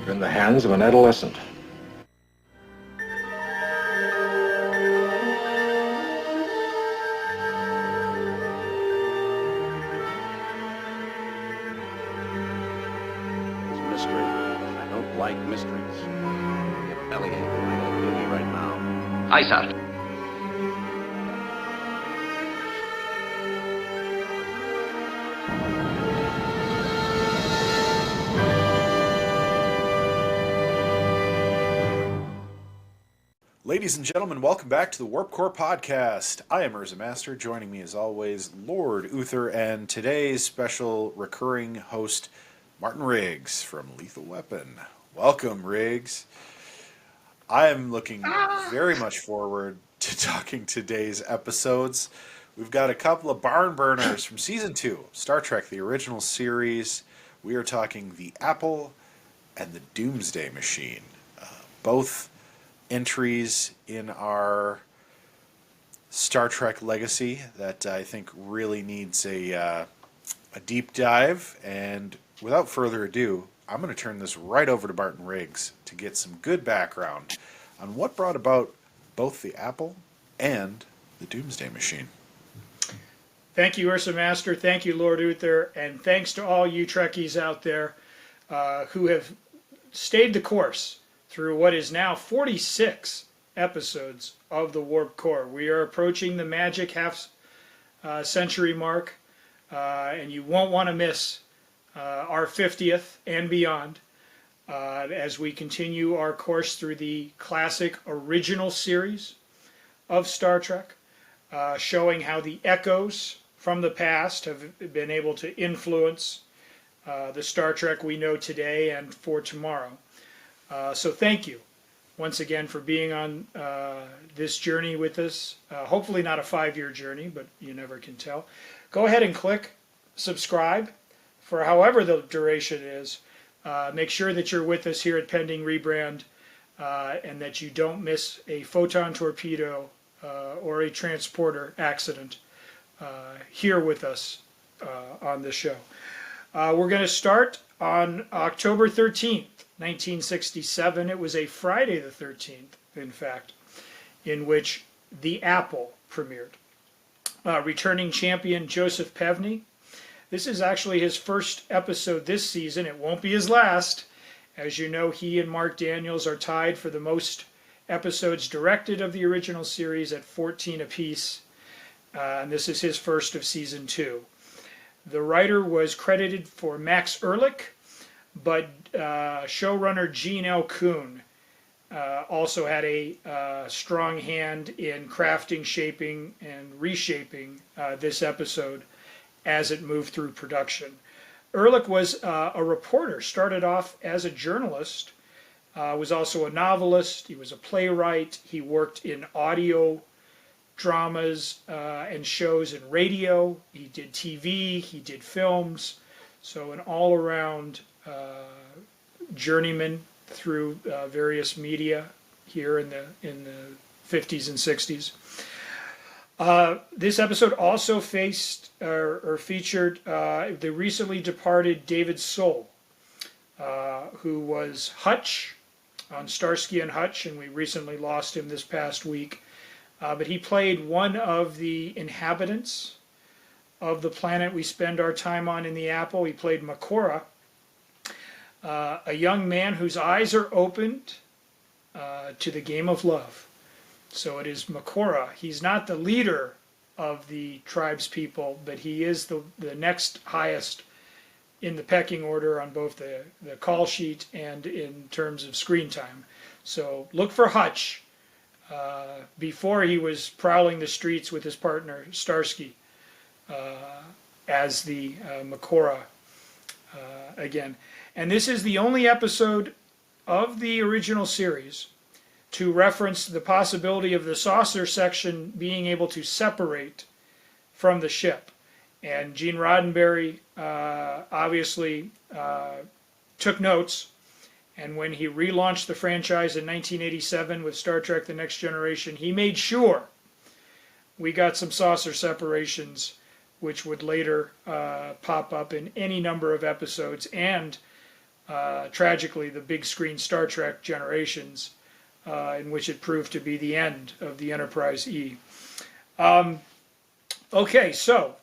You're in the hands of an adolescent. It's mystery. I don't like mysteries. Your bellyache. I gotta kill you right now. Aye, sir. Ladies and gentlemen, welcome back to the Warp Core Podcast. I am UrzaMaster. Joining me as always, Lord Uther, and today's special recurring host, Martin Riggs from Lethal Weapon. Welcome, Riggs. I am looking very much forward to talking today's episodes. We've got a couple of barn burners from Season 2, Star Trek, the original series. We are talking The Apple and the Doomsday Machine. Both entries in our Star Trek legacy that I think really needs a deep dive. And without further ado, I'm going to turn this right over to Martin Riggs to get some good background on what brought about both the Apple and the Doomsday Machine. Thank you, UrzaMaster. Thank you, Lord Uther. And thanks to all you Trekkies out there who have stayed the course through what is now 46 episodes of the Warp Core. We are approaching the magic half-century mark, and you won't want to miss our 50th and beyond as we continue our course through the classic original series of Star Trek, showing how the echoes from the past have been able to influence the Star Trek we know today and for tomorrow. So thank you once again for being on this journey with us. Hopefully not a 5-year journey, but you never can tell. Go ahead and click subscribe for however the duration is. Make sure that you're with us here at Pending Rebrand and that you don't miss a photon torpedo or a transporter accident here with us on the show. We're going to start on October 13th. 1967. It was a Friday the 13th, in fact, in which The Apple premiered. Returning champion Joseph Pevney. This is actually his first episode this season. It won't be his last. As you know, he and Mark Daniels are tied for the most episodes directed of the original series at 14 apiece. And this is his first of season 2. The writer was credited for Max Ehrlich, but showrunner Gene L. Kuhn also had a strong hand in crafting, shaping, and reshaping this episode as it moved through production. Ehrlich was a reporter, started off as a journalist, was also a novelist, he was a playwright, he worked in audio dramas and shows and radio, he did TV, he did films, so an all-around journeyman through various media here in the 50s and 60s. This episode also featured the recently departed David Soul, who was Hutch on Starsky and Hutch, and we recently lost him this past week. But he played one of the inhabitants of the planet we spend our time on in the Apple. He played Makora, a young man whose eyes are opened to the game of love. So it is Makora. He's not the leader of the tribespeople, but he is the next highest in the pecking order on both the call sheet and in terms of screen time. So look for Hutch before he was prowling the streets with his partner Starsky as the Makora again. And this is the only episode of the original series to reference the possibility of the saucer section being able to separate from the ship. And Gene Roddenberry obviously took notes, and when he relaunched the franchise in 1987 with Star Trek The Next Generation, he made sure we got some saucer separations, which would later pop up in any number of episodes and tragically, the big screen Star Trek Generations, in which it proved to be the end of the Enterprise E. Okay, so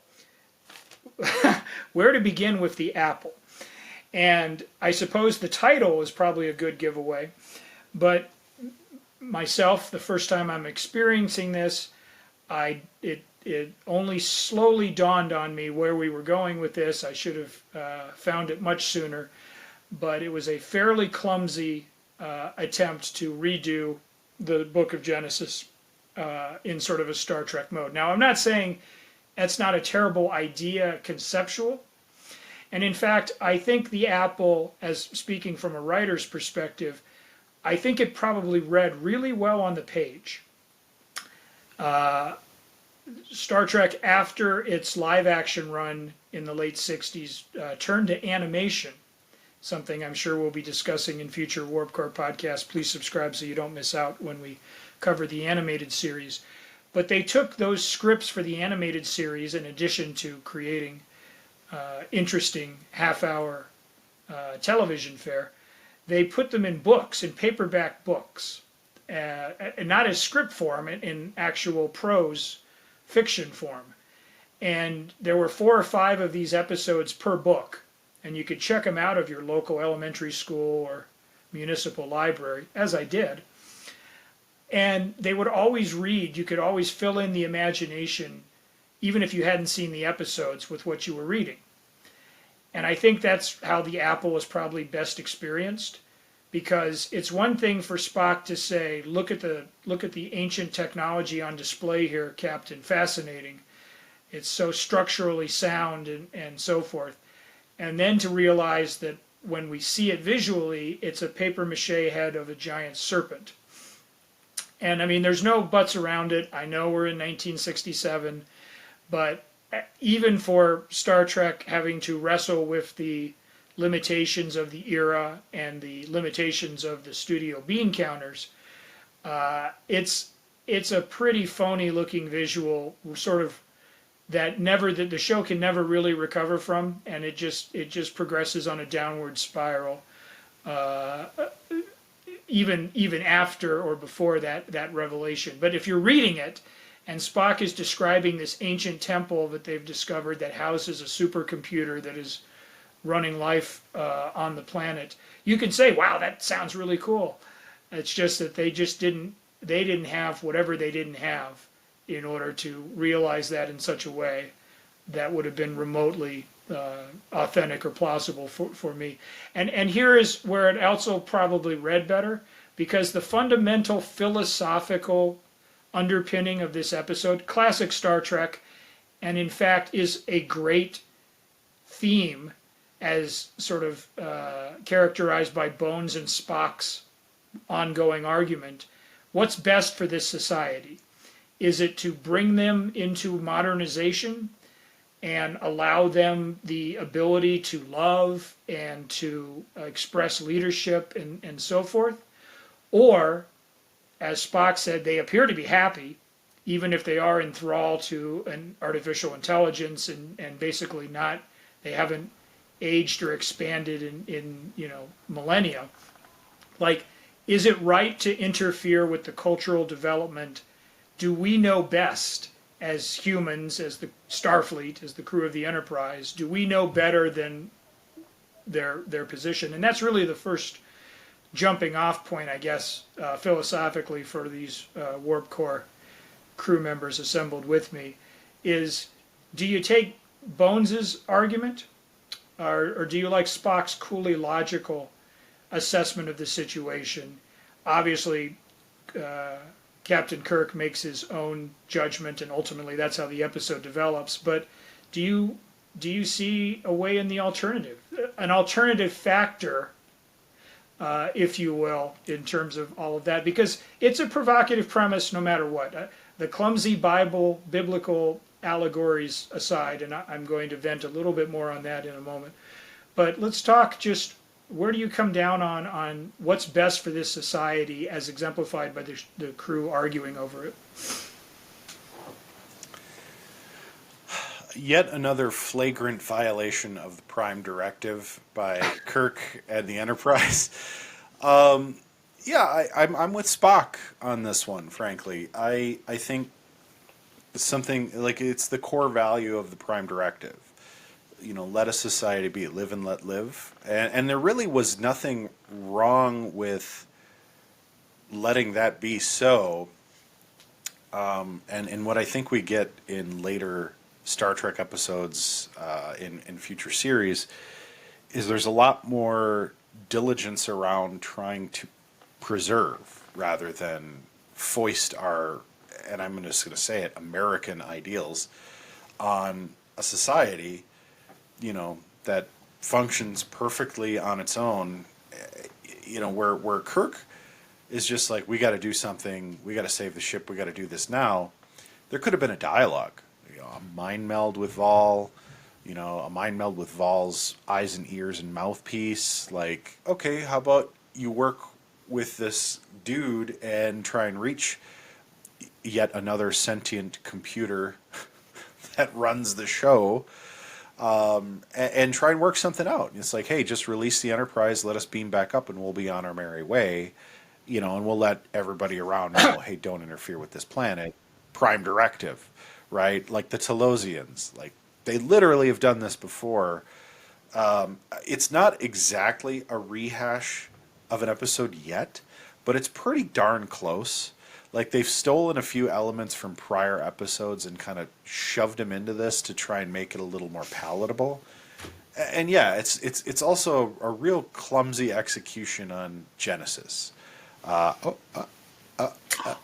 where to begin with the Apple? And I suppose the title is probably a good giveaway, but myself, the first time I'm experiencing this, it only slowly dawned on me where we were going with this. I should have found it much sooner, but it was a fairly clumsy attempt to redo the book of Genesis in sort of a Star Trek mode. Now, I'm not saying that's not a terrible idea conceptual, and in fact, I think the Apple, as speaking from a writer's perspective, I think it probably read really well on the page. Star Trek, after its live-action run in the late 60s, turned to animation, something I'm sure we'll be discussing in future Warp Core podcasts. Please subscribe so you don't miss out when we cover the animated series. But they took those scripts for the animated series, in addition to creating interesting half-hour television fare, they put them in books, in paperback books, and not as script form, in actual prose fiction form. And there were 4 or 5 of these episodes per book, and you could check them out of your local elementary school or municipal library, as I did. And they would always read, you could always fill in the imagination, even if you hadn't seen the episodes, with what you were reading. And I think that's how the Apple was probably best experienced, because it's one thing for Spock to say, look at the ancient technology on display here, Captain, fascinating. It's so structurally sound and so forth. And then to realize that when we see it visually, it's a papier-mâché head of a giant serpent. And I mean, there's no buts around it. I know we're in 1967, but even for Star Trek having to wrestle with the limitations of the era and the limitations of the studio bean counters, it's a pretty phony looking visual, sort of, that the show can never really recover from, and it just progresses on a downward spiral, even after or before that revelation. But if you're reading it, and Spock is describing this ancient temple that they've discovered that houses a supercomputer that is running life on the planet, you can say, wow, that sounds really cool. It's just that they didn't have whatever they didn't have in order to realize that in such a way that would have been remotely authentic or plausible for me. And here is where it also probably read better, because the fundamental philosophical underpinning of this episode, classic Star Trek, and in fact is a great theme as sort of characterized by Bones and Spock's ongoing argument. What's best for this society? Is it to bring them into modernization and allow them the ability to love and to express leadership and so forth? Or, as Spock said, they appear to be happy, even if they are in thrall to an artificial intelligence and basically they haven't aged or expanded in millennia. Like, is it right to interfere with the cultural development? Do we know best as humans, as the Starfleet, as the crew of the Enterprise? Do we know better than their position? And that's really the first jumping off point, I guess, philosophically for these Warp Core crew members assembled with me, is, do you take Bones's argument, or do you like Spock's coolly logical assessment of the situation? Obviously, Captain Kirk makes his own judgment, and ultimately that's how the episode develops. But do you see a way in the alternative, an alternative factor, if you will, in terms of all of that? Because it's a provocative premise no matter what. The clumsy biblical allegories aside, and I'm going to vent a little bit more on that in a moment. But let's talk just, where do you come down on what's best for this society as exemplified by the crew arguing over it? Yet another flagrant violation of the Prime Directive by Kirk and the Enterprise. Yeah, I'm with Spock on this one. Frankly, I think something like it's the core value of the Prime Directive. Let a society be, live and let live, and there really was nothing wrong with letting that be so. And what I think we get in later Star Trek episodes in future series is there's a lot more diligence around trying to preserve rather than foist our, and I'm just going to say it, American ideals on a society, that functions perfectly on its own. Where Kirk is just like, we got to do something, we got to save the ship, we got to do this now. There could have been a dialogue, a mind meld with Vol, a mind meld with Vol's eyes and ears and mouthpiece. Like, okay, how about you work with this dude and try and reach yet another sentient computer that runs the show, and try and work something out. It's like, hey, just release the Enterprise, let us beam back up, and we'll be on our merry way. And we'll let everybody around know, hey, don't interfere with this planet. Prime Directive, right? Like the Telosians. Like, they literally have done this before. It's not exactly a rehash of an episode yet, but it's pretty darn close. Like, they've stolen a few elements from prior episodes and kind of shoved them into this to try and make it a little more palatable. And yeah, it's also a real clumsy execution on Genesis.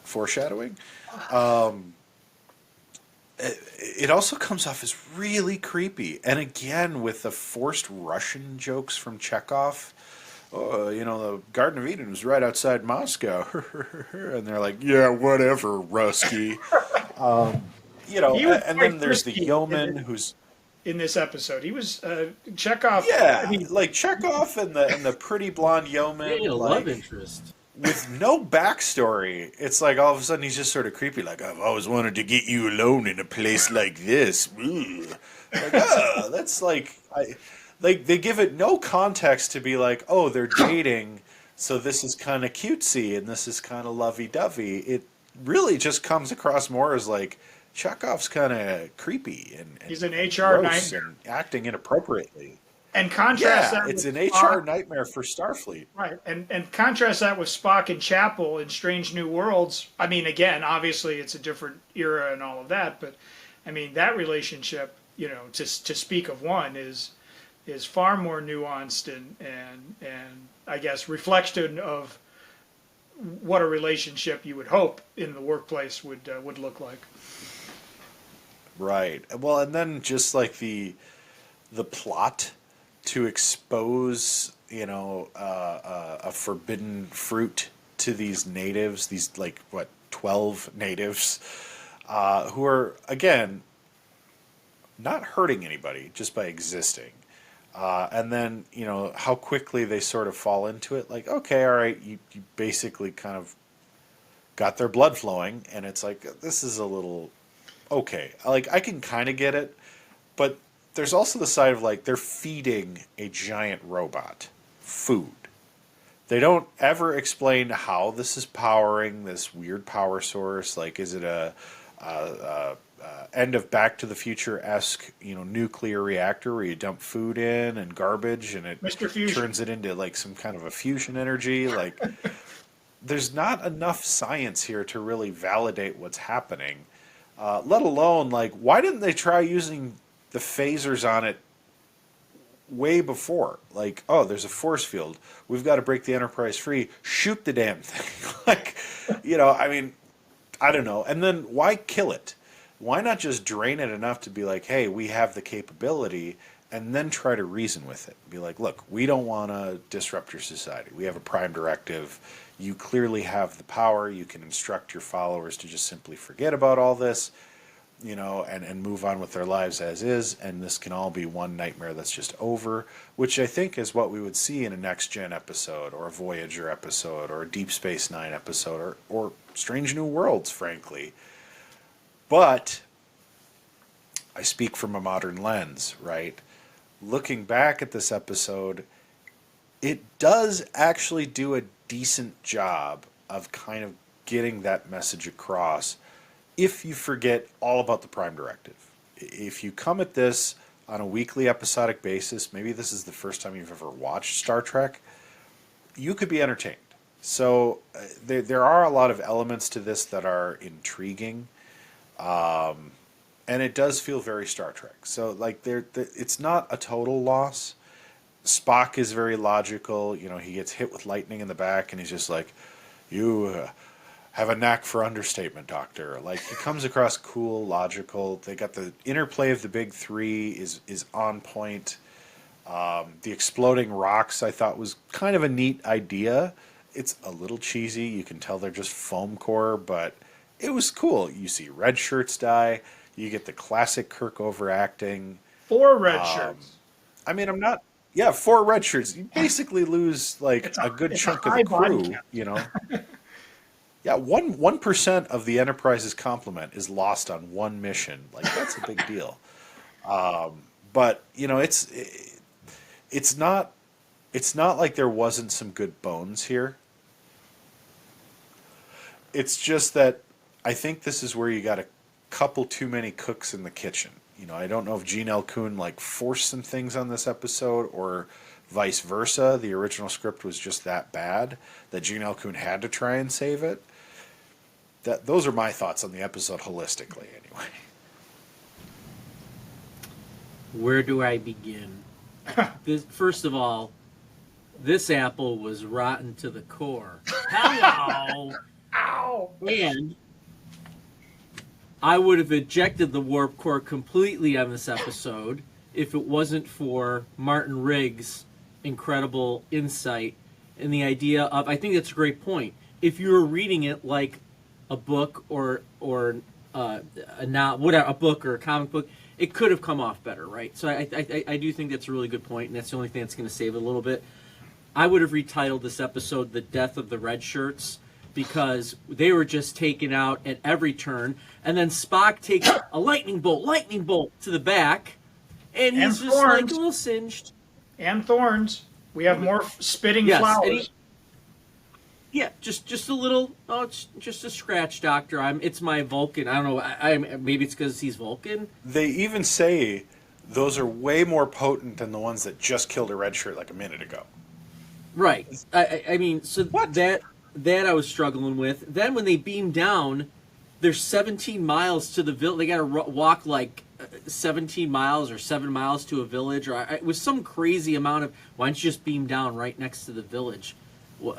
Foreshadowing. It also comes off as really creepy. And again, with the forced Russian jokes from Chekhov. Oh, the Garden of Eden was right outside Moscow. And they're like, yeah, whatever, Rusky. And then there's the yeoman who's... In this episode, he was Chekhov. Yeah, like Chekhov and the pretty blonde yeoman. Yeah, like, love interest. With no backstory. It's like all of a sudden he's just sort of creepy. Like, I've always wanted to get you alone in a place like this. Ugh. Like, that's like... they give it no context to be like, oh, they're dating, so this is kind of cutesy and this is kind of lovey-dovey. It really just comes across more as like Chekhov's kind of creepy and he's an HR nightmare and acting inappropriately. And contrast that it's with an Spock. HR nightmare for Starfleet. Right, and contrast that with Spock and Chapel in Strange New Worlds. I mean, again, obviously it's a different era and all of that, but I mean that relationship, to speak of one is far more nuanced and I guess reflection of what a relationship you would hope in the workplace would look like. Right. Well, and then just like the plot to expose, a forbidden fruit to these natives, these 12 natives, who are again not hurting anybody just by existing. And then, how quickly they sort of fall into it. Like, okay, all right, you basically kind of got their blood flowing, and it's like, this is a little, okay. Like, I can kind of get it, but there's also the side of, like, they're feeding a giant robot food. They don't ever explain how this is powering this weird power source. Like, is it a end of Back to the Future-esque, nuclear reactor where you dump food in and garbage and it turns it into like some kind of a fusion energy? Like, there's not enough science here to really validate what's happening. Let alone, like, why didn't they try using the phasers on it way before? Like, oh, there's a force field. We've got to break the Enterprise free. Shoot the damn thing. Like, I mean, I don't know. And then why kill it? Why not just drain it enough to be like, hey, we have the capability, and then try to reason with it. Be like, look, we don't want to disrupt your society. We have a prime directive. You clearly have the power. You can instruct your followers to just simply forget about all this, and move on with their lives as is, and this can all be one nightmare that's just over, which I think is what we would see in a Next Gen episode, or a Voyager episode, or a Deep Space Nine episode, or Strange New Worlds, frankly. But I speak from a modern lens, right? Looking back at this episode, it does actually do a decent job of kind of getting that message across if you forget all about the Prime Directive. If you come at this on a weekly episodic basis, maybe this is the first time you've ever watched Star Trek, you could be entertained. So there are a lot of elements to this that are intriguing, and it does feel very Star Trek. So like it's not a total loss. Spock is very logical. You know, he gets hit with lightning in the back, and he's just like, "You have a knack for understatement, Doctor." Like, he comes across cool, logical. They got the interplay of the big three is on point. The exploding rocks, I thought, was kind of a neat idea. It's a little cheesy. You can tell they're just foam core, but it was cool. You see red shirts die. You get the classic Kirk overacting. 4 red shirts. I mean, I'm not... Yeah, 4 red shirts. You basically lose, like, a good chunk of the crew, you know? Yeah, 1% of the Enterprise's complement is lost on one mission. Like, that's a big deal. But, you know, it's not like there wasn't some good bones here. It's just that I think this is where you got a couple too many cooks in the kitchen. You know, I don't know if Gene L. Kuhn like forced some things on this episode or vice versa. The original script was just that bad that Gene L. Kuhn had to try and save it. Those are my thoughts on the episode holistically, anyway. Where do I begin? First of all, this apple was rotten to the core. Hello! Ow! And I would have ejected the warp core completely on this episode if it wasn't for Martin Riggs' incredible insight and the idea of, I think that's a great point. If you were reading it like a book or a book or a comic book, it could have come off better, right? So I do think that's a really good point, and that's the only thing that's going to save it a little bit. I would have retitled this episode "The Death of the Red Shirts," because they were just taken out at every turn, and then Spock takes a lightning bolt to the back, and he's just like a little singed. And thorns. We have more spitting flowers. Just a little. Oh, it's just a scratch, Doctor. It's my Vulcan. I don't know. Maybe it's because he's Vulcan. They even say those are way more potent than the ones that just killed a red shirt like a minute ago. Right. I mean, so what? that I was struggling with. Then when they beam down, there's 17 miles to the village. They got to walk like 17 miles or 7 miles to a village, or it was some crazy amount of. Why don't you just beam down right next to the village? Well,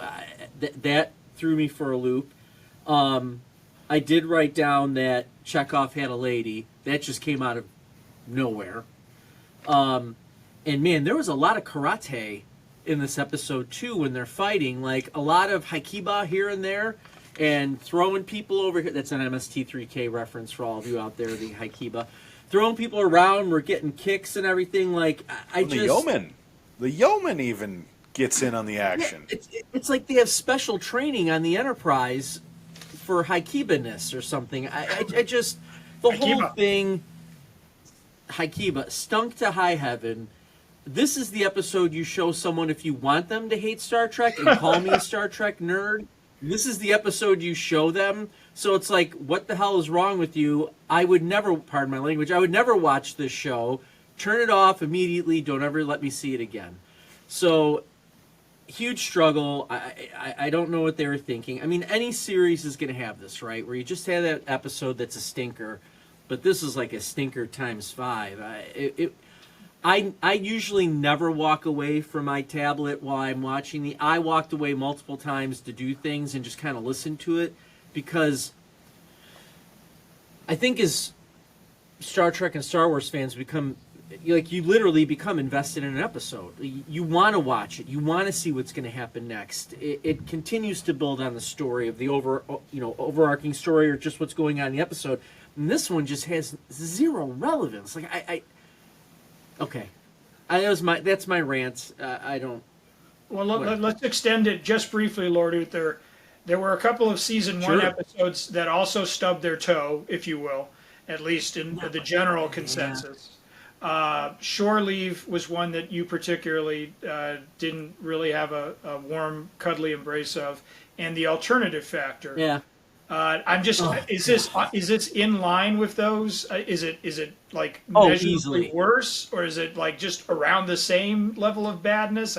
that threw me for a loop. I did write down that Chekhov had a lady. That just came out of nowhere. And man, there was a lot of karate in this episode too when they're fighting. Like a lot of haikiba here and there, and throwing people over here. That's an MST3K reference for all of you out there. The haikiba, throwing people around. We're getting kicks and everything. Like the yeoman even gets in on the action. Yeah, it's like they have special training on the Enterprise for haikiba-ness or something. I just the whole thing. Haikiba stunk to high heaven. This is the episode you show someone if you want them to hate Star Trek and call me a Star Trek nerd. This is the episode you show them. So it's like, what the hell is wrong with you? I would never, pardon my language, I would never watch this show. Turn it off immediately. Don't ever let me see it again. So, huge struggle. I don't know what they were thinking. I mean, any series is going to have this, right? Where you just have that episode that's a stinker. But this is like a stinker times 5. I usually never walk away from my tablet while I'm watching I walked away multiple times to do things and just kind of listen to it, because I think as Star Trek and Star Wars fans become, like, you literally become invested in an episode. You want to watch it. You want to see what's going to happen next. It continues to build on the story of the overarching story or just what's going on in the episode. And this one just has zero relevance. Like okay, that's my rant. I don't. Well, let's extend it just briefly, Lord Uther. There were a couple of season 1 episodes that also stubbed their toe, if you will, at least in the general consensus. Shore Leave was one that you particularly didn't really have a warm, cuddly embrace of, and The Alternative Factor. Yeah. I'm just is this in line with those? Is it like easily measurably worse, or is it like just around the same level of badness?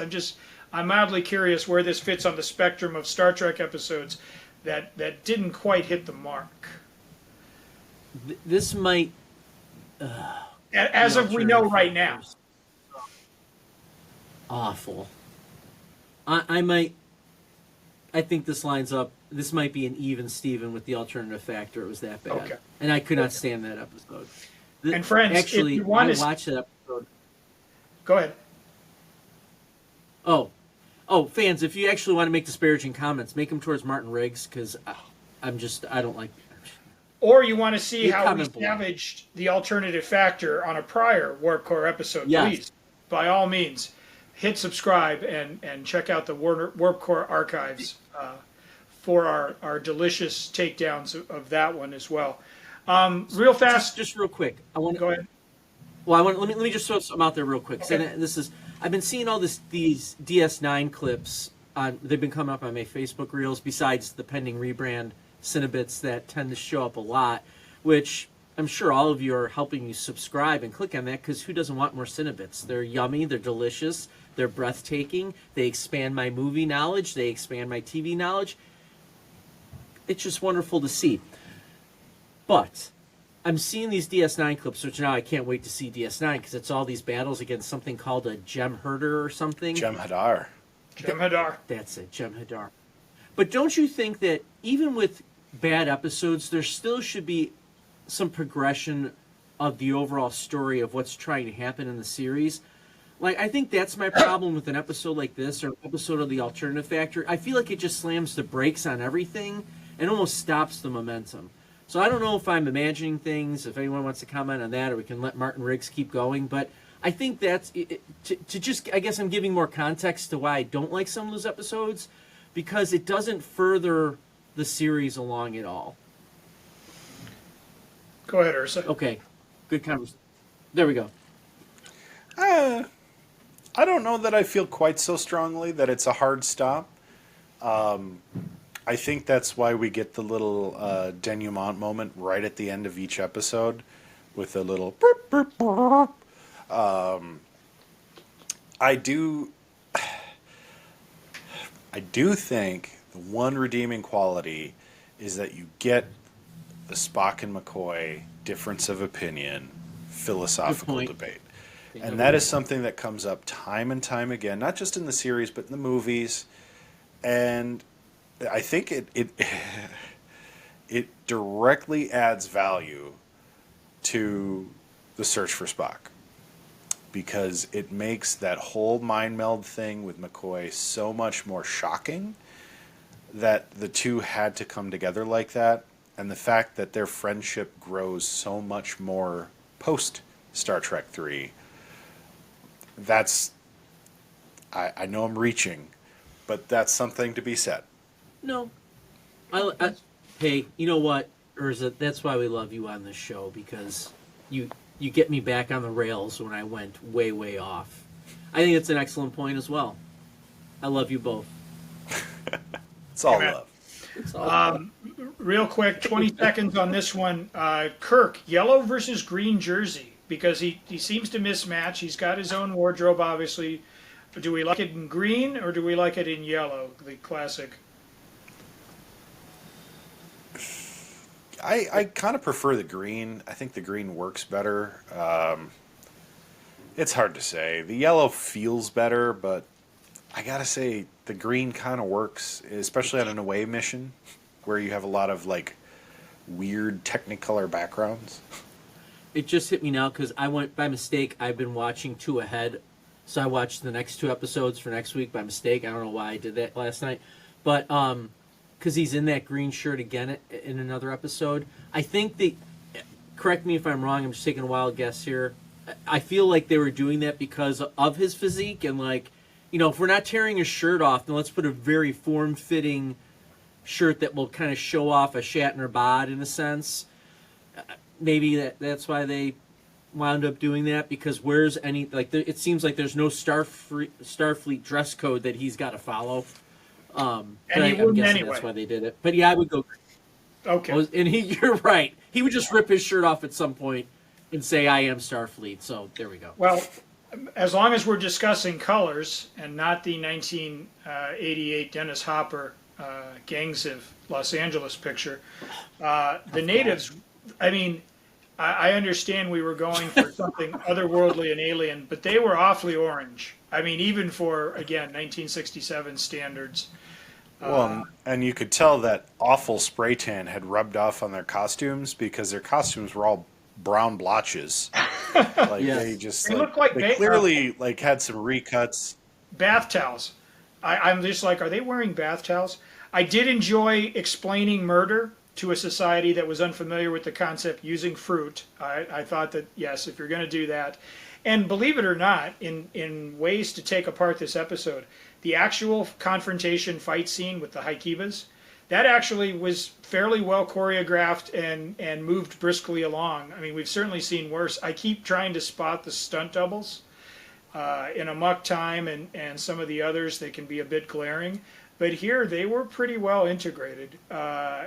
I'm mildly curious where this fits on the spectrum of Star Trek episodes that didn't quite hit the mark. This might, as of we know right now. Awful. I think this lines up. This might be an even Steven with The Alternative Factor. It was that bad. Okay. And I could not stand that episode. And friends, actually, if you want I to watched that episode. Go ahead. Oh, fans, if you actually want to make disparaging comments, make them towards Martin Riggs, because I don't like. Or you want to see You how we comment below. savaged The Alternative Factor on a prior Warp Core episode, Yes. please, by all means, hit subscribe and check out the Warp Core archives for our delicious takedowns of that one as well. Real fast. Just real quick. I want to Go ahead. Well, let me just throw something out there real quick. Okay. So I've been seeing all these DS9 clips they've been coming up on my Facebook reels. Besides the pending rebrand Cinebits that tend to show up a lot, which I'm sure all of you are helping you subscribe and click on that, because who doesn't want more Cinebits? They're yummy, they're delicious, they're breathtaking. They expand my movie knowledge, they expand my TV knowledge. It's just wonderful to see. But I'm seeing these DS9 clips, which now I can't wait to see DS9, because it's all these battles against something called a Jem'Hadar or something. Jem'Hadar. Jem'Hadar. That's it, Jem'Hadar. But don't you think that even with bad episodes, there still should be some progression of the overall story of what's trying to happen in the series? Like, I think that's my problem with an episode like this, or an episode of The Alternative Factor. I feel like it just slams the brakes on everything and almost stops the momentum. So I don't know if I'm imagining things, if anyone wants to comment on that, or we can let Martin Riggs keep going. But I think that's, I guess I'm giving more context to why I don't like some of those episodes, because it doesn't further the series along at all. Go ahead, Ursa. Okay, good conversation. There we go. I don't know that I feel quite so strongly that it's a hard stop. I think that's why we get the little denouement moment right at the end of each episode with a little burp, burp, burp. I do think the one redeeming quality is that you get the Spock and McCoy difference of opinion, philosophical debate. And that is something that comes up time and time again, not just in the series, but in the movies. And I think it directly adds value to the search for Spock, because it makes that whole mind meld thing with McCoy so much more shocking that the two had to come together like that, and the fact that their friendship grows so much more post Star Trek 3. That's, I know I'm reaching, but that's something to be said. No. Hey, you know what, Urza? That's why we love you on this show, because you get me back on the rails when I went way, way off. I think it's an excellent point as well. I love you both. It's all Amen. love. It's all Real quick, 20 seconds on this one. Kirk, yellow versus green jersey, because he seems to mismatch. He's got his own wardrobe, obviously. But do we like it in green, or do we like it in yellow, the classic? I kind of prefer the green. I think the green works better. It's hard to say. The yellow feels better, but I gotta say the green kind of works, especially on an away mission where you have a lot of like weird Technicolor backgrounds. It just hit me now because I went by mistake. I've been watching 2 ahead, so I watched the next 2 episodes for next week by mistake. I don't know why I did that last night, but because he's in that green shirt again in another episode. I think correct me if I'm wrong, I'm just taking a wild guess here. I feel like they were doing that because of his physique, and like, you know, if we're not tearing his shirt off, then let's put a very form-fitting shirt that will kind of show off a Shatner bod in a sense. maybe that's why they wound up doing that, because where's any, like, it seems like there's no Starfleet dress code that he's got to follow. And but he I'm wouldn't guessing anyway. that's why they did it. But yeah, I would go. Okay. And you're right. He would just rip his shirt off at some point and say, "I am Starfleet." So there we go. Well, as long as we're discussing colors and not the 1988 Dennis Hopper Gangs of Los Angeles picture, the natives, I mean, I understand we were going for something otherworldly and alien, but they were awfully orange. I mean, even for, again, 1967 standards. Well, and you could tell that awful spray tan had rubbed off on their costumes, because their costumes were all brown blotches. Like Yes. they just They like, look like they clearly like had some recuts. Bath towels. I'm just like, are they wearing bath towels? I did enjoy explaining murder to a society that was unfamiliar with the concept using fruit. I thought that, yes, if you're going to do that. And believe it or not, in ways to take apart this episode, the actual confrontation fight scene with the Haikibas, that actually was fairly well choreographed and moved briskly along. I mean, we've certainly seen worse. I keep trying to spot the stunt doubles. In Amok Time and some of the others, they can be a bit glaring. But here, they were pretty well integrated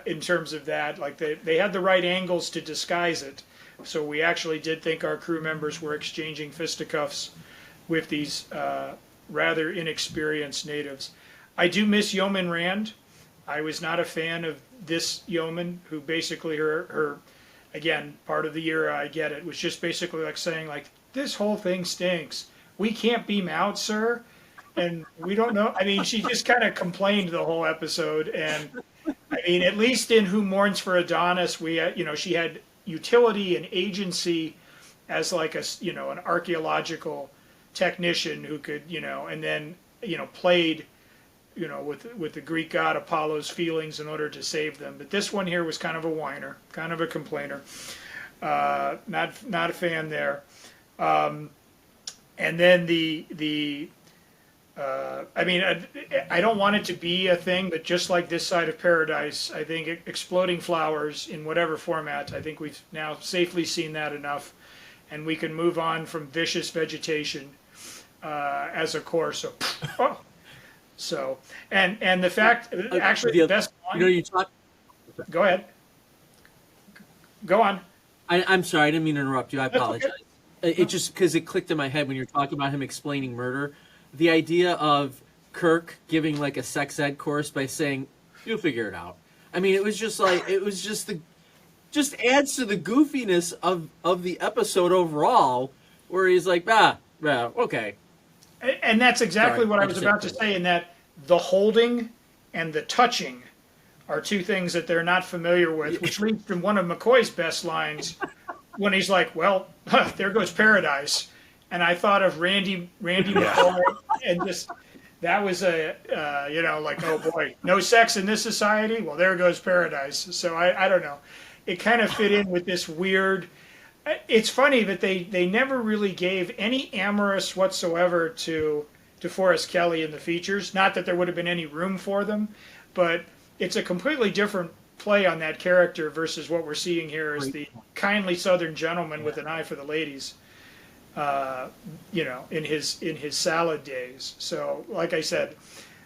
in terms of that. Like, they had the right angles to disguise it. So we actually did think our crew members were exchanging fisticuffs with these rather inexperienced natives. I do miss Yeoman Rand. I was not a fan of this yeoman, who basically her again, part of the era, I get it, was just basically like saying, like, this whole thing stinks. We can't beam out, sir. And we don't know. I mean, she just kind of complained the whole episode. And I mean, at least in Who Mourns for Adonis, we had, she had utility and agency as like an archaeological technician who could, and then, played, with the Greek god Apollo's feelings in order to save them. But this one here was kind of a whiner, kind of a complainer. Not a fan there. And then I don't want it to be a thing, but just like This Side of Paradise, I think exploding flowers in whatever format, I think we've now safely seen that enough, and we can move on from vicious vegetation as a core. So, and the fact, actually, the best line. You talk. Go ahead. Go on. I'm sorry, I didn't mean to interrupt you. I That's apologize. okay. It just, because it clicked in my head when you're talking about him explaining murder. The idea of Kirk giving like a sex ed course by saying, "You'll figure it out." I mean, it was just adds to the goofiness of the episode overall, where he's like, okay. And that's exactly Sorry, what I I was just about to said- say, in that the holding and the touching are two things that they're not familiar with, which leads to one of McCoy's best lines when he's like, well, there goes paradise. And I thought of Randy McCoy, and just, that was like, oh boy, no sex in this society? Well, there goes paradise. So I don't know. It kind of fit in with this weird, it's funny that they never really gave any amorous whatsoever to DeForest Kelley in the features. Not that there would have been any room for them, but it's a completely different play on that character versus what we're seeing here as the kindly Southern gentleman with an eye for the ladies, in his salad days. So, like I said,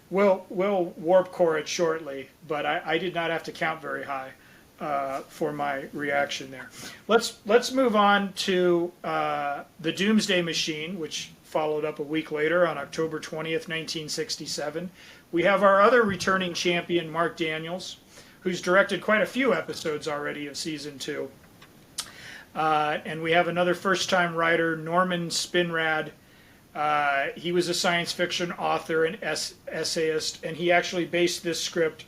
we'll warp core it shortly, but I did not have to count very high for my reaction there. Let's move on to the Doomsday Machine, which followed up a week later on October 20th, 1967. We have our other returning champion, Mark Daniels, who's directed quite a few episodes already of season 2. And we have another first-time writer, Norman Spinrad. He was a science fiction author and essayist, and he actually based this script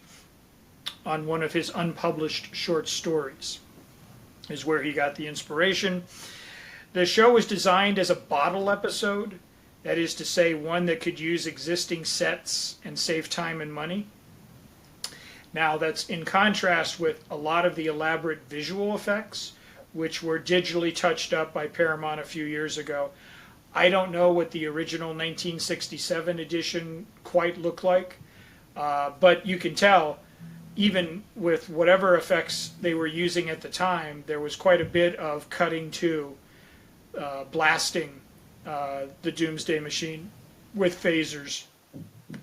on one of his unpublished short stories, is where he got the inspiration. The show was designed as a bottle episode, that is to say, one that could use existing sets and save time and money. Now, that's in contrast with a lot of the elaborate visual effects, which were digitally touched up by Paramount a few years ago. I don't know what the original 1967 edition quite looked like, but you can tell even with whatever effects they were using at the time, there was quite a bit of cutting to blasting the Doomsday Machine with phasers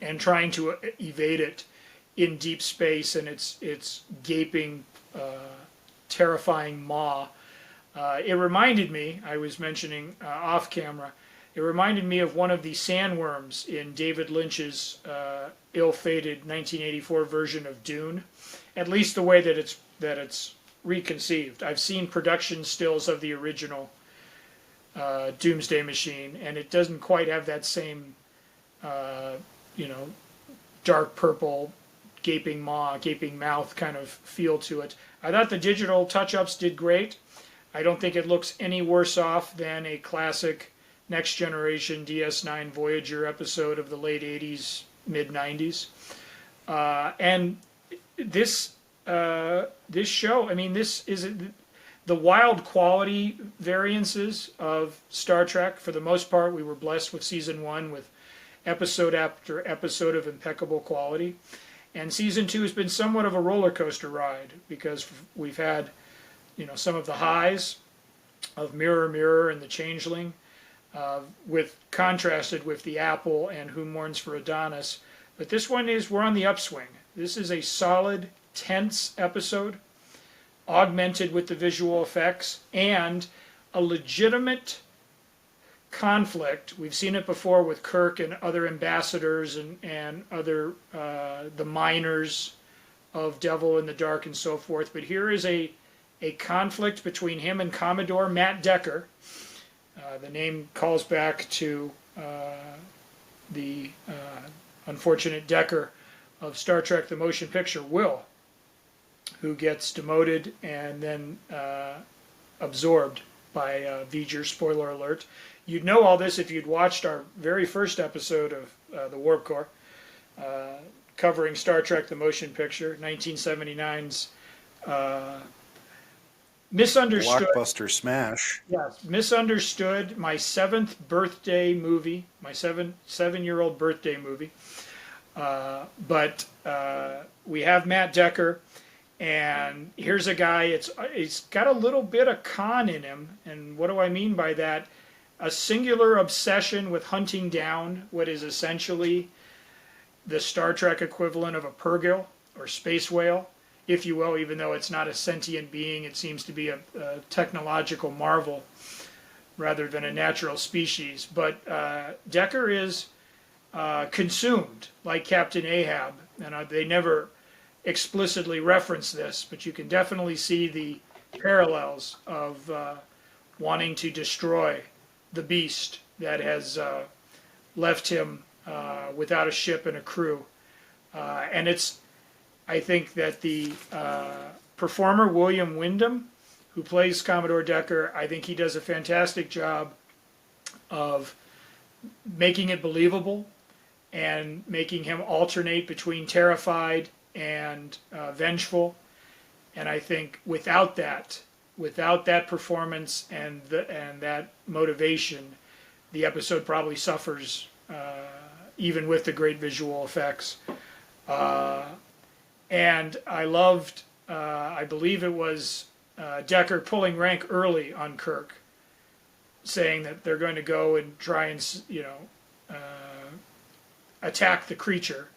and trying to evade it in deep space and its gaping, terrifying maw. It reminded me, I was mentioning off camera, it reminded me of one of the sandworms in David Lynch's ill-fated 1984 version of Dune, at least the way that it's reconceived. I've seen production stills of the original Doomsday Machine, and it doesn't quite have that same, dark purple, gaping maw, gaping mouth kind of feel to it. I thought the digital touch-ups did great. I don't think it looks any worse off than a classic Next Generation DS9 Voyager episode of the late 80s, mid 90s. And this show, I mean, this is the wild quality variances of Star Trek. For the most part, we were blessed with season 1 with episode after episode of impeccable quality. And season 2 has been somewhat of a roller coaster ride because we've had, some of the highs of Mirror Mirror and The Changeling, contrasted with The Apple and Who Mourns for Adonis. But this one we're on the upswing. This is a solid, tense episode, augmented with the visual effects, and a legitimate conflict. We've seen it before with Kirk and other ambassadors and other, the miners of Devil in the Dark and so forth. But here is a conflict between him and Commodore Matt Decker. The name calls back to the unfortunate Decker of Star Trek the Motion Picture, Will, who gets demoted and then absorbed by V'ger, spoiler alert. You'd know all this if you'd watched our very first episode of the Warp Core, covering Star Trek the Motion Picture, 1979's misunderstood. Blockbuster smash. Yes, misunderstood. My 7th birthday movie, my seven-year-old birthday movie. But we have Matt Decker, and here's a guy. It's got a little bit of con in him, and what do I mean by that? A singular obsession with hunting down what is essentially the Star Trek equivalent of a purrgil or space whale, if you will, even though it's not a sentient being. It seems to be a technological marvel rather than a natural species. But Decker is consumed, like Captain Ahab, and they never explicitly reference this, but you can definitely see the parallels of wanting to destroy the beast that has left him without a ship and a crew. And I think that the performer, William Wyndham, who plays Commodore Decker, I think he does a fantastic job of making it believable and making him alternate between terrified and vengeful. And I think without that performance and that motivation, the episode probably suffers, even with the great visual effects. And I loved, I believe it was Decker pulling rank early on Kirk, saying that they're going to go and try and, attack the creature,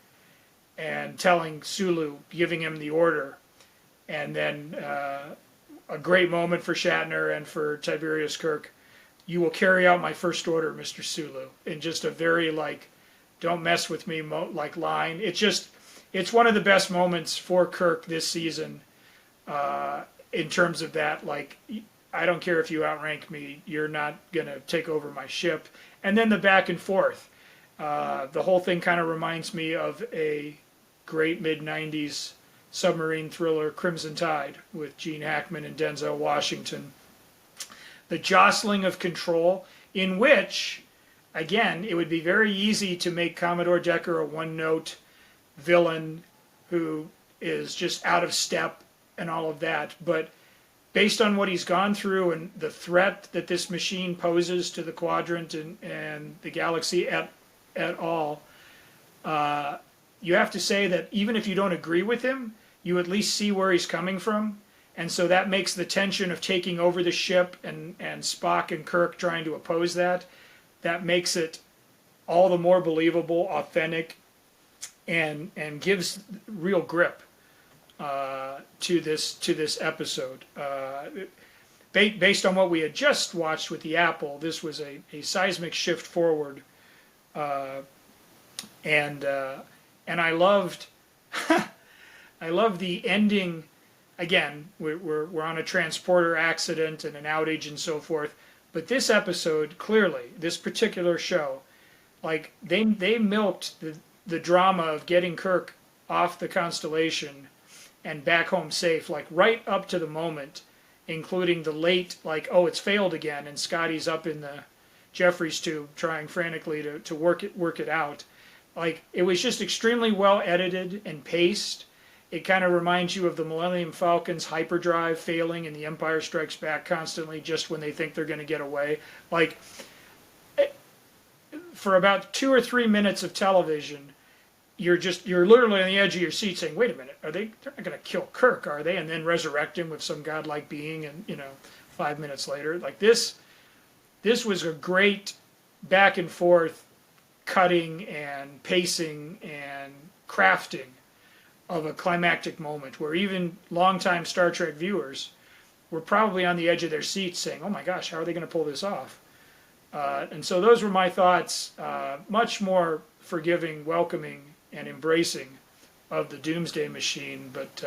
and telling Sulu, giving him the order. And then a great moment for Shatner and for Tiberius Kirk. You will carry out my first order, Mr. Sulu. In just a very, don't mess with me line. It's one of the best moments for Kirk this season, in terms of that, I don't care if you outrank me, you're not going to take over my ship. And then the back and forth. The whole thing kind of reminds me of a great mid-90s submarine thriller, Crimson Tide, with Gene Hackman and Denzel Washington. The jostling of control, in which, again, it would be very easy to make Commodore Decker a one-note villain who is just out of step and all of that. But based on what he's gone through and the threat that this machine poses to the quadrant and the galaxy at all, you have to say that even if you don't agree with him, you at least see where he's coming from. And so that makes the tension of taking over the ship and Spock and Kirk trying to oppose that makes it all the more believable, authentic, and gives real grip to this episode. Based on what we had just watched with the Apple, this was a seismic shift forward, and I loved I love the ending. Again, we're on a transporter accident and an outage and so forth, but this episode, clearly, this particular show, like they milked the drama of getting Kirk off the Constellation and back home safe, like right up to the moment, including the late, like, oh, it's failed again, and Scotty's up in the Jeffries tube trying frantically to work it out. Like, it was just extremely well edited and paced. It kind of reminds you of the Millennium Falcon's hyperdrive failing in The Empire Strikes Back constantly just when they think they're going to get away. Like, for about 2 or 3 minutes of television, you're literally on the edge of your seat saying, wait a minute, they're not going to kill Kirk, are they? And then resurrect him with some godlike being, and 5 minutes later. Like, this was a great back and forth cutting and pacing and crafting of a climactic moment where even longtime Star Trek viewers were probably on the edge of their seats saying, oh my gosh, how are they going to pull this off? And so those were my thoughts, much more forgiving, welcoming, and embracing of the Doomsday Machine. But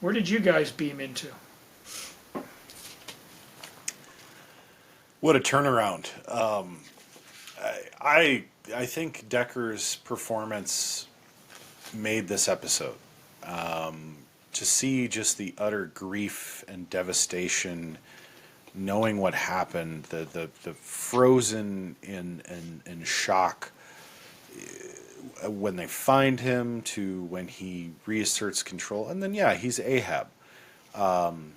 where did you guys beam into? What a turnaround. I think Decker's performance made this episode. To see just the utter grief and devastation, knowing what happened, the frozen in shock when they find him, to when he reasserts control, and then he's Ahab. And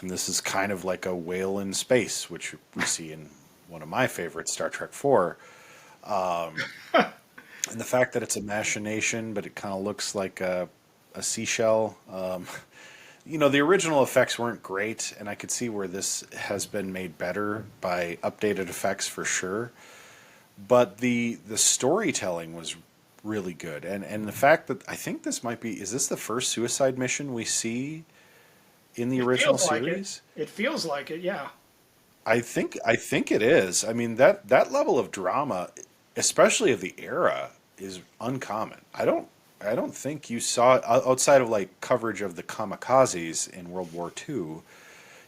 this is kind of like a whale in space, which we see in one of my favorites, Star Trek 4. And the fact that it's a machination, but it kind of looks like a seashell. The original effects weren't great, and I could see where this has been made better by updated effects for sure. But the storytelling was really good. And the fact that I think this might be, is this the first suicide mission we see in the original series? It feels like it, yeah. I think it is. I mean, that level of drama, especially of the era, is uncommon. I don't think you saw, outside of like coverage of the kamikazes in World War II,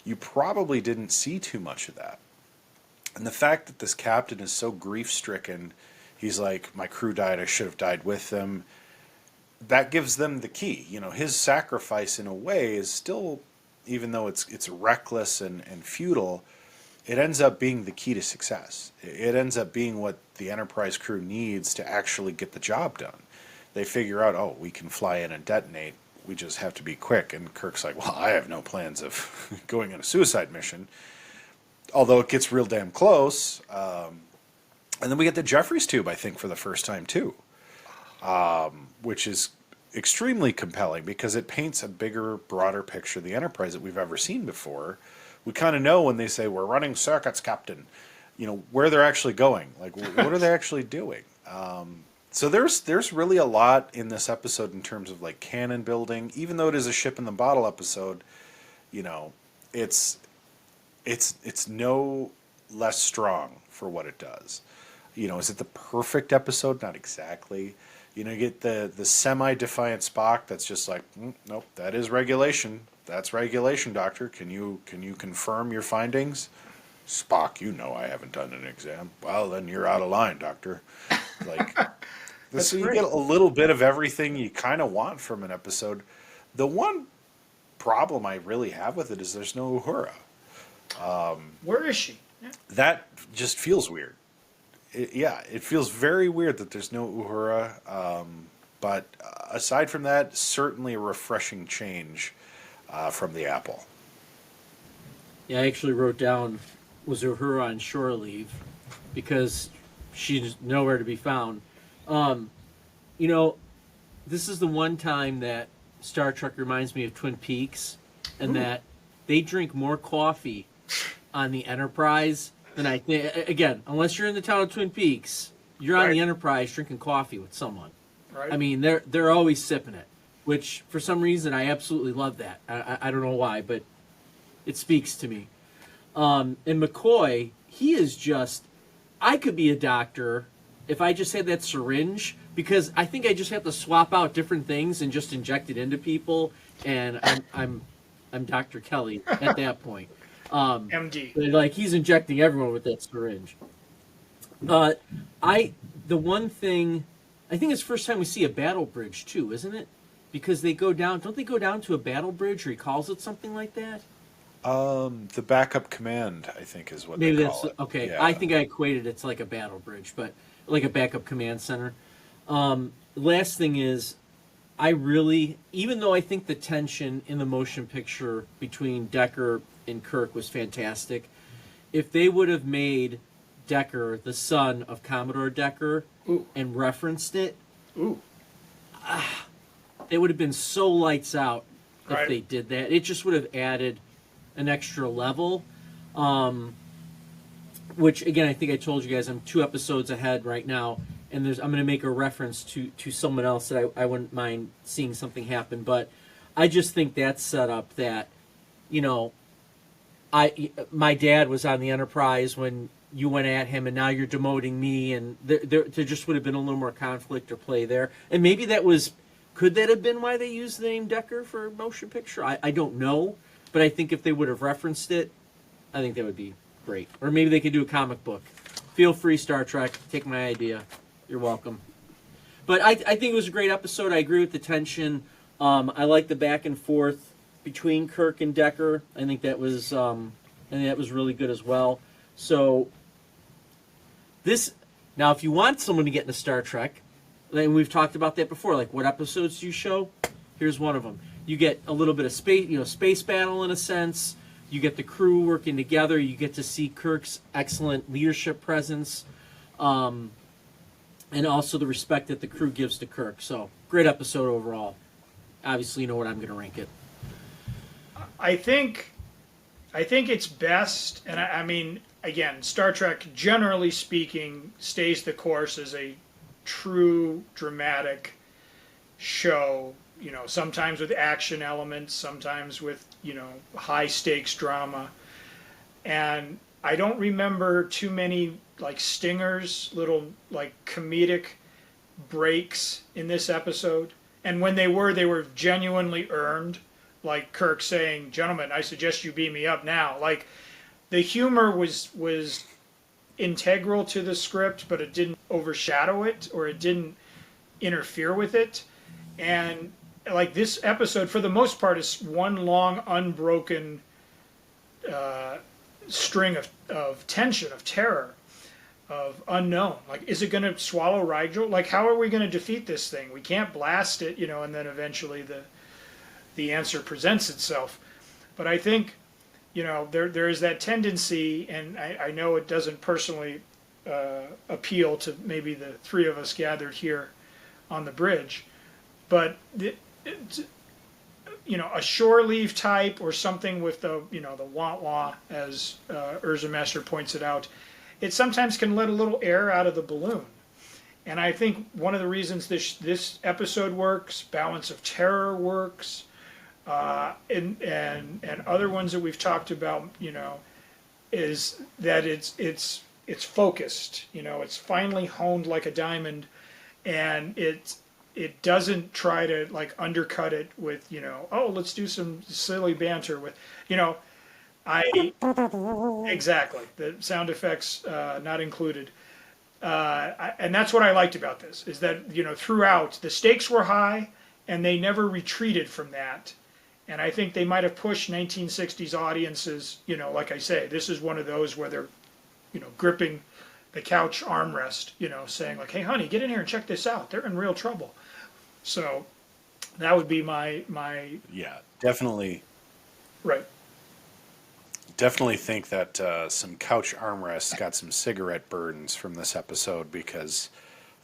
you probably didn't see too much of that. And the fact that this captain is so grief-stricken, he's like, my crew died, I should have died with them. That gives them the key. His sacrifice in a way is still, even though it's reckless and futile, it ends up being the key to success. It ends up being what the Enterprise crew needs to actually get the job done. They figure out, oh, we can fly in and detonate. We just have to be quick. And Kirk's like, well, I have no plans of going on a suicide mission. Although it gets real damn close. And then we get the Jeffries tube, I think, for the first time, too. Which is extremely compelling because it paints a bigger, broader picture of the Enterprise that we've ever seen before. We kind of know when they say, we're running circuits, Captain, where they're actually going. Like, what are they actually doing? So there's really a lot in this episode in terms of, like, canon building. Even though it is a ship in the bottle episode, it's no less strong for what it does. Is it the perfect episode? Not exactly. You get the semi-defiant Spock that's just like, nope, that is regulation. That's regulation, Doctor. Can you confirm your findings? Spock, I haven't done an exam. Well, then you're out of line, Doctor. Like, so you get a little bit of everything you kind of want from an episode. The one problem I really have with it is there's no Uhura. Where is she? Yeah. That just feels weird. It feels very weird that there's no Uhura. But aside from that, certainly a refreshing change from the Apple. Yeah, I actually wrote down, was Uhura on shore leave? Because she's nowhere to be found. This is the one time that Star Trek reminds me of Twin Peaks, and that they drink more coffee on the Enterprise than I think. Again, unless you're in the town of Twin Peaks, you're on the Enterprise drinking coffee with someone. Right. I mean, they're always sipping it, which for some reason I absolutely love that. I don't know why, but it speaks to me. And McCoy, he is just. I could be a doctor if I just had that syringe, because I think I just have to swap out different things and just inject it into people, and I'm Dr. Kelly at that point. MD. Like, he's injecting everyone with that syringe. The one thing, I think it's the first time we see a battle bridge too, isn't it? Because they go down, don't they go down to a battle bridge, or he calls it something like that? The backup command, I think, is what Maybe they that's call it. okay. Yeah. I think I equated it to like a battle bridge, but like a backup command center. Last thing is, I really, even though I think the tension in the motion picture between Decker and Kirk was fantastic, if they would have made Decker the son of Commodore Decker and referenced it, it would have been so lights out if they did that. It just would have added an extra level. Which, again, I think I told you guys I'm 2 episodes ahead right now, and I'm going to make a reference to someone else that I wouldn't mind seeing something happen. But I just think that's set up that, my dad was on the Enterprise when you went at him, and now you're demoting me, and there just would have been a little more conflict or play there. And maybe could that have been why they used the name Decker for motion picture? I don't know, but I think if they would have referenced it, I think that would be great. Or maybe they could do a comic book. Feel free, Star Trek. Take my idea. You're welcome. But I think it was a great episode. I agree with the tension. I like the back and forth between Kirk and Decker. I think that was really good as well. So now, if you want someone to get into Star Trek, and we've talked about that before, like what episodes do you show? Here's one of them. You get a little bit of space battle in a sense. You get the crew working together. You get to see Kirk's excellent leadership presence, and also the respect that the crew gives to Kirk. So, great episode overall. Obviously, you know what I'm going to rank it. I think it's best, and I mean, again, Star Trek, generally speaking, stays the course as a true dramatic show. Sometimes with action elements, sometimes with, high stakes drama. And I don't remember too many like stingers, little like comedic breaks in this episode. And when they were genuinely earned, like Kirk saying, "Gentlemen, I suggest you beam me up now." Like, the humor was integral to the script, but it didn't overshadow it, or it didn't interfere with it. And like, this episode, for the most part, is one long, unbroken string of tension, of terror, of unknown. Like, is it going to swallow Rigel? Like, how are we going to defeat this thing? We can't blast it, and then eventually the answer presents itself. But I think, there is that tendency, and I know it doesn't personally appeal to maybe the 3 of us gathered here on the bridge, but a shore leave type, or something with the wah-wah, as UrzaMaster points it out, it sometimes can let a little air out of the balloon. And I think one of the reasons this episode works, Balance of Terror works, and other ones that we've talked about, is that it's focused. It's finely honed like a diamond, and it doesn't try to like undercut it with, let's do some silly banter with, exactly, the sound effects not included. And that's what I liked about this, is that, throughout, the stakes were high, and they never retreated from that. And I think they might have pushed 1960s audiences, like I say, this is one of those where they're, gripping the couch armrest, saying like, "Hey, honey, get in here and check this out. They're in real trouble." So that would be my Yeah, definitely. Right. Definitely think that some couch armrests got some cigarette burns from this episode, because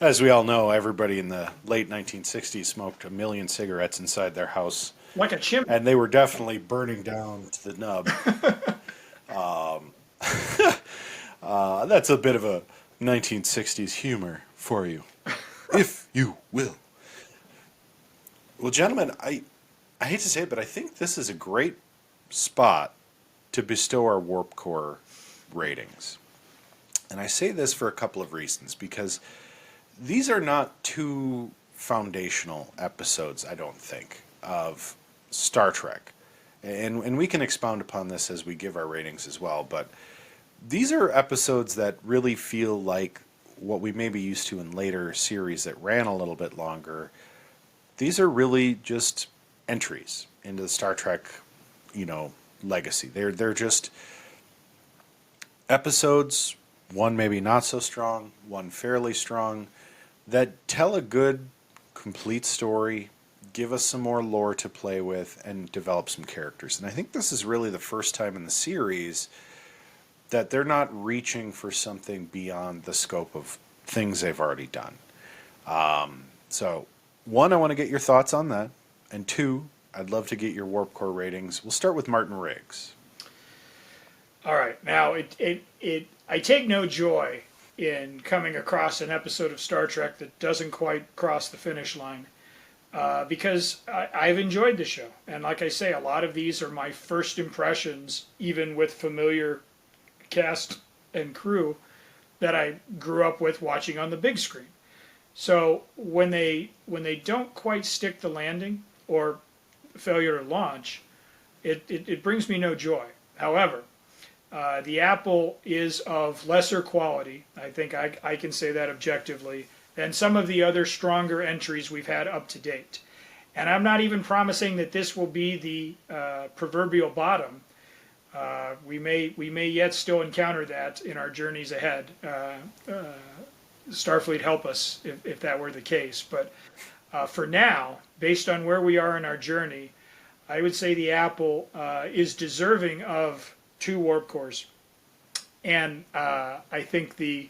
As we all know, everybody in the late 1960s smoked a million cigarettes inside their house, Like a chimney. and they were definitely burning down to the nub. That's a bit of a 1960s humor for you, if you will. Well, gentlemen, I hate to say it, but I think this is a great spot to bestow our Warp Core ratings. And I say this for a couple of reasons, because these are not two foundational episodes, I don't think, of Star Trek. And we can expound upon this as we give our ratings as well, but these are episodes that really feel like what we may be used to in later series that ran a little bit longer. These are really just entries into the Star Trek, legacy. They're just episodes, one maybe not so strong, one fairly strong, that tell a good, complete story, give us some more lore to play with, and develop some characters. And I think this is really the first time in the series that they're not reaching for something beyond the scope of things they've already done. So, one, I want to get your thoughts on that. And two, I'd love to get your Warp Core ratings. We'll start with Martin Riggs. All right. Now, I take no joy in coming across an episode of Star Trek that doesn't quite cross the finish line, because I've enjoyed the show. And like I say, a lot of these are my first impressions, even with familiar cast and crew that I grew up with watching on the big screen. So when they don't quite stick the landing or failure to launch, it brings me no joy. However, the Apple is of lesser quality, I think I can say that objectively, than some of the other stronger entries we've had up to date. And I'm not even promising that this will be the proverbial bottom. We may yet still encounter that in our journeys ahead. Starfleet help us if that were the case. But for now, based on where we are in our journey, I would say the Apple is deserving of 2 warp cores. And I think the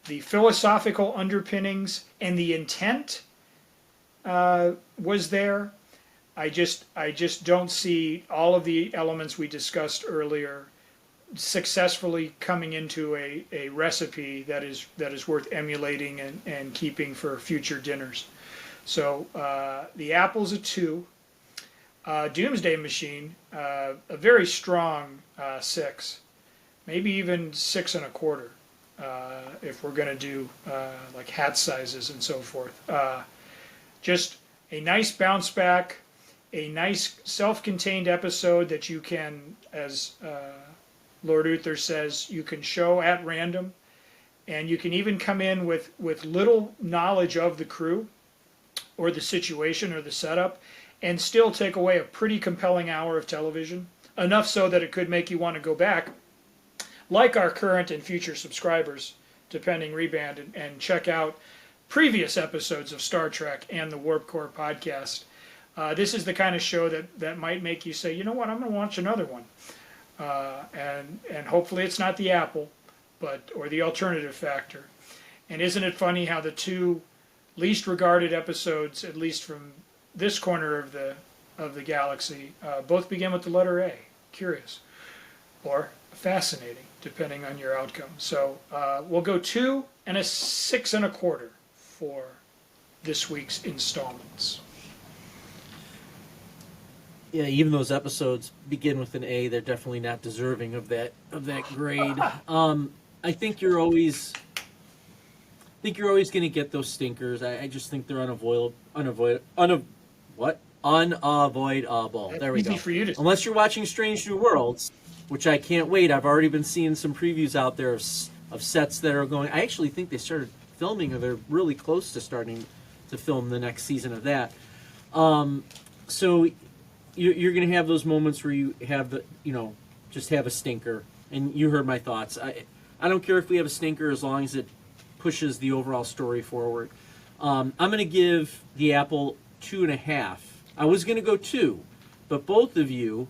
philosophical underpinnings and the intent was there. I just don't see all of the elements we discussed earlier successfully coming into a recipe that is worth emulating and keeping for future dinners. So the Apple's a 2. Doomsday Machine, a very strong 6, maybe even 6 1/4, if we're going to do like hat sizes and so forth. Just a nice bounce back, a nice self-contained episode that you can, as Lord Uther says, you can show at random, and you can even come in with little knowledge of the crew or the situation or the setup, and still take away a pretty compelling hour of television, enough so that it could make you want to go back, like our current and future subscribers, depending reband, and check out previous episodes of Star Trek and the Warp Core podcast. This is the kind of show that might make you say, you know what, I'm going to watch another one. And hopefully it's not the Apple, or the alternative factor. And isn't it funny how the 2 least regarded episodes, at least from this corner of the galaxy, both begin with the letter A. Curious. Or fascinating, depending on your outcome. So we'll go 2 and a 6 1/4 for this week's installments. Yeah, even those episodes begin with an A, they're definitely not deserving of that grade. I think you're always going to get those stinkers. I just think they're unavoidable. There we Easy go. for you to... Unless you're watching Strange New Worlds, which I can't wait. I've already been seeing some previews out there of sets that are going. I actually think they started filming, or they're really close to starting to film the next season of that. So you're going to have those moments where you have just have a stinker. And you heard my thoughts. I don't care if we have a stinker as long as it pushes the overall story forward. I'm going to give the Apple 2.5. I was going to go 2, but both of you,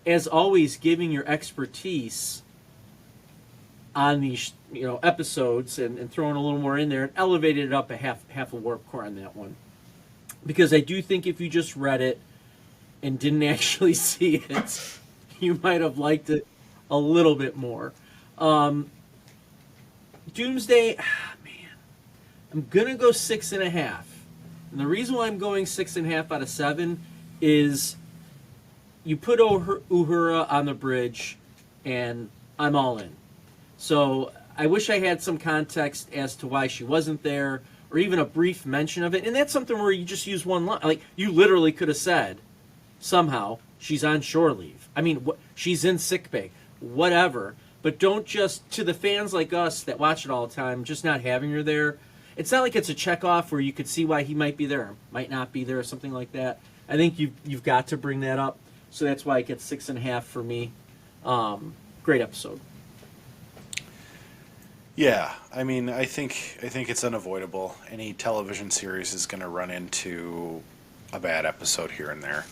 as always, giving your expertise, on these episodes and throwing a little more in there and elevated it up a half a warp core on that one, because I do think if you just read it and didn't actually see it, you might have liked it a little bit more. Doomsday, man, I'm gonna go 6.5, and the reason why I'm going 6.5 out of 7 is you put Uhura on the bridge, and I'm all in. So I wish I had some context as to why she wasn't there, or even a brief mention of it. And that's something where you just use one line. Like, you literally could have said, somehow, she's on shore leave. I mean, she's in sickbay, whatever. But don't just, to the fans like us that watch it all the time, just not having her there. It's not like it's a checkoff where you could see why he might be there, or might not be there, or something like that. I think you've got to bring that up. So that's why it gets 6.5 for me. Great episode. Yeah, I mean, I think it's unavoidable. Any television series is going to run into a bad episode here and there.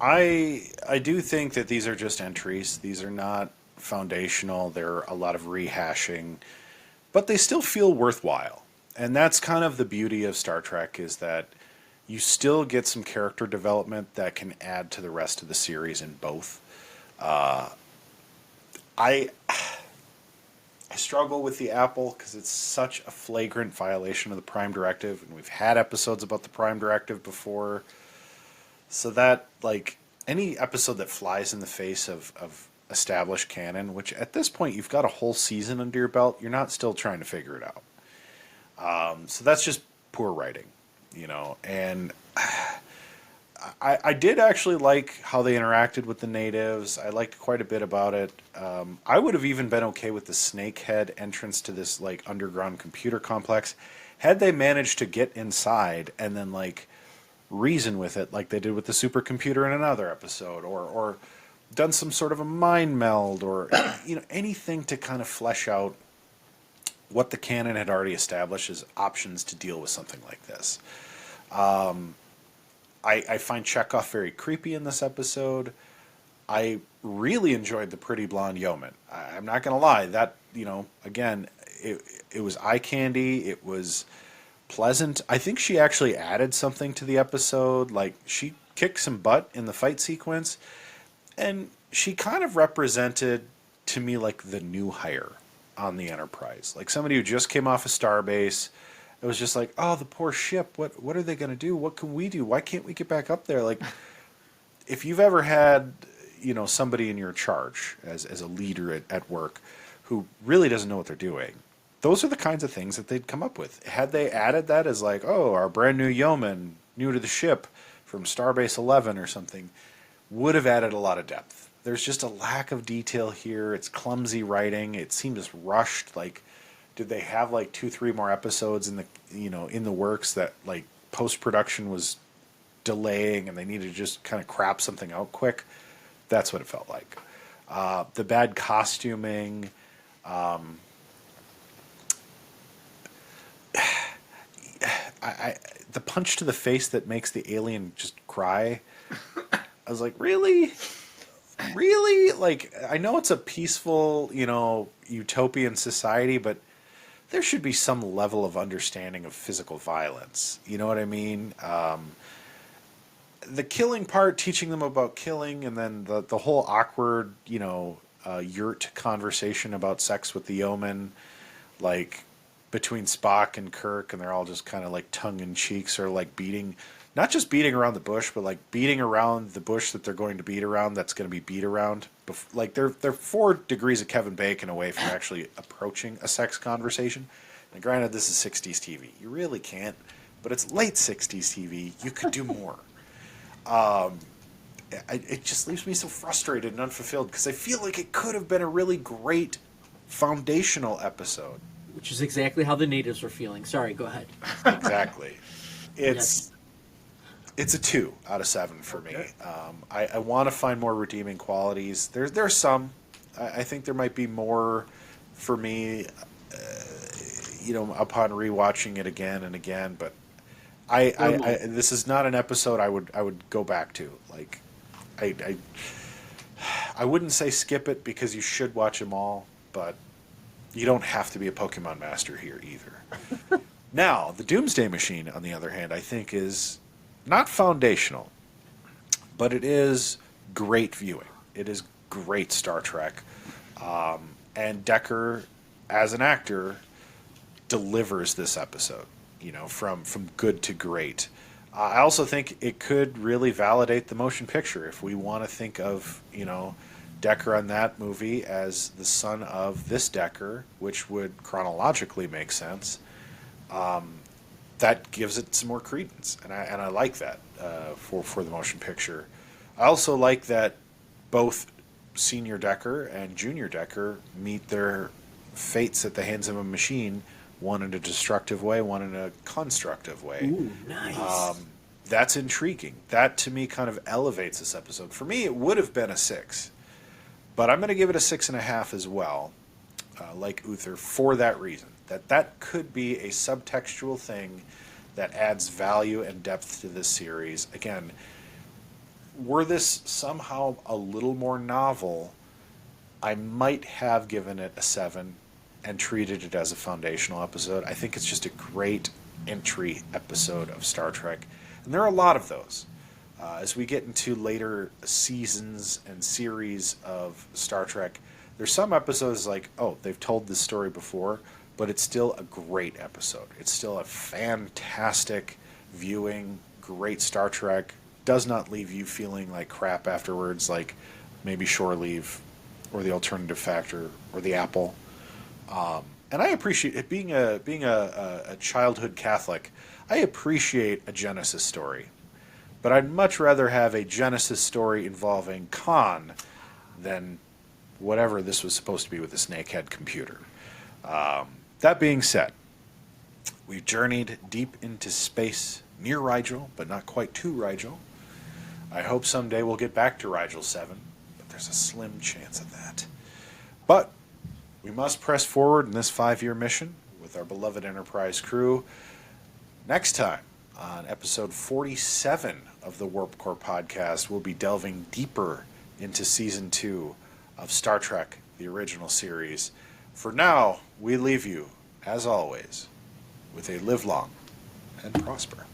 I do think that these are just entries. These are not foundational. They're a lot of rehashing, but they still feel worthwhile. And that's kind of the beauty of Star Trek, is that you still get some character development that can add to the rest of the series in both. I struggle with the Apple because it's such a flagrant violation of the Prime Directive, and we've had episodes about the Prime Directive before. So that, like, any episode that flies in the face of established canon, which at this point you've got a whole season under your belt, you're not still trying to figure it out. So that's just poor writing, and I did actually like how they interacted with the natives. I liked quite a bit about it. I would have even been okay with the snakehead entrance to this, like, underground computer complex, had they managed to get inside and then, like, reason with it, like they did with the supercomputer in another episode, or done some sort of a mind meld, or anything to kind of flesh out what the canon had already established as options to deal with something like this. I find Chekhov very creepy in this episode. I really enjoyed the pretty blonde yeoman. I'm not going to lie. That, again, it was eye candy. It was pleasant. I think she actually added something to the episode. Like, she kicked some butt in the fight sequence. And she kind of represented, to me, like the new hire on the Enterprise. Like somebody who just came off a starbase. It was just like, oh, the poor ship. What are they going to do? What can we do? Why can't we get back up there? Like, if you've ever had, somebody in your charge as a leader at work who really doesn't know what they're doing, those are the kinds of things that they'd come up with. Had they added that as like, oh, our brand new yeoman, new to the ship from Starbase 11 or something, would have added a lot of depth. There's just a lack of detail here. It's clumsy writing. It seems rushed. Like, did they have like 2-3 more episodes in the in the works that, like, post-production was delaying and they needed to just kind of crap something out quick? That's what it felt like. The bad costuming, the punch to the face that makes the alien just cry. I was like, really? Really? Like, I know it's a peaceful, utopian society, but there should be some level of understanding of physical violence. You know what I mean? The killing part, teaching them about killing, and then the whole awkward, yurt conversation about sex with the yeoman, like, between Spock and Kirk, and they're all just kind of like tongue-in-cheeks, or like beating, not just beating around the bush, but like beating around the bush that they're going to beat around, that's going to be beat around. Like, they're 4 degrees of Kevin Bacon away from actually approaching a sex conversation. And granted, this is 60s TV. You really can't, but it's late 60s TV. You could do more. It just leaves me so frustrated and unfulfilled, because I feel like it could have been a really great foundational episode. Which is exactly how the natives were feeling. Sorry, go ahead. Exactly. It's a 2 out of 7 for me. I want to find more redeeming qualities. There's some. I think there might be more for me, upon rewatching it again and again. But this is not an episode I would go back to. Like, I I wouldn't say skip it because you should watch them all, but you don't have to be a Pokemon master here either. Now, the Doomsday Machine, on the other hand, I think is not foundational, but it is great viewing. It is great Star Trek. And Decker, as an actor, delivers this episode, from good to great. I also think it could really validate the motion picture if we want to think of, Decker on that movie as the son of this Decker, which would chronologically make sense. That gives it some more credence, and I like that for the motion picture. I also like that both Senior Decker and Junior Decker meet their fates at the hands of a machine, one in a destructive way, one in a constructive way. Ooh, nice. That's intriguing. That, to me, kind of elevates this episode. For me, it would have been a 6. But I'm going to give it a 6.5 as well, like Uther, for that reason. That could be a subtextual thing that adds value and depth to this series. Again, were this somehow a little more novel, I might have given it a 7 and treated it as a foundational episode. I think it's just a great entry episode of Star Trek. And there are a lot of those. As we get into later seasons and series of Star Trek, there's some episodes like, oh, they've told this story before, but it's still a great episode. It's still a fantastic viewing, great Star Trek. Does not leave you feeling like crap afterwards, like maybe Shore Leave or The Alternative Factor or The Apple. And I appreciate it. Being a childhood Catholic, I appreciate a Genesis story. But I'd much rather have a Genesis story involving Khan than whatever this was supposed to be with the snakehead computer. That being said, we've journeyed deep into space near Rigel, but not quite to Rigel. I hope someday we'll get back to Rigel 7, but there's a slim chance of that. But we must press forward in this 5-year mission with our beloved Enterprise crew. Next time, on episode 47 of the Warp Core podcast, we'll be delving deeper into season 2 of Star Trek, the original series. For now, we leave you, as always, with a live long and prosper.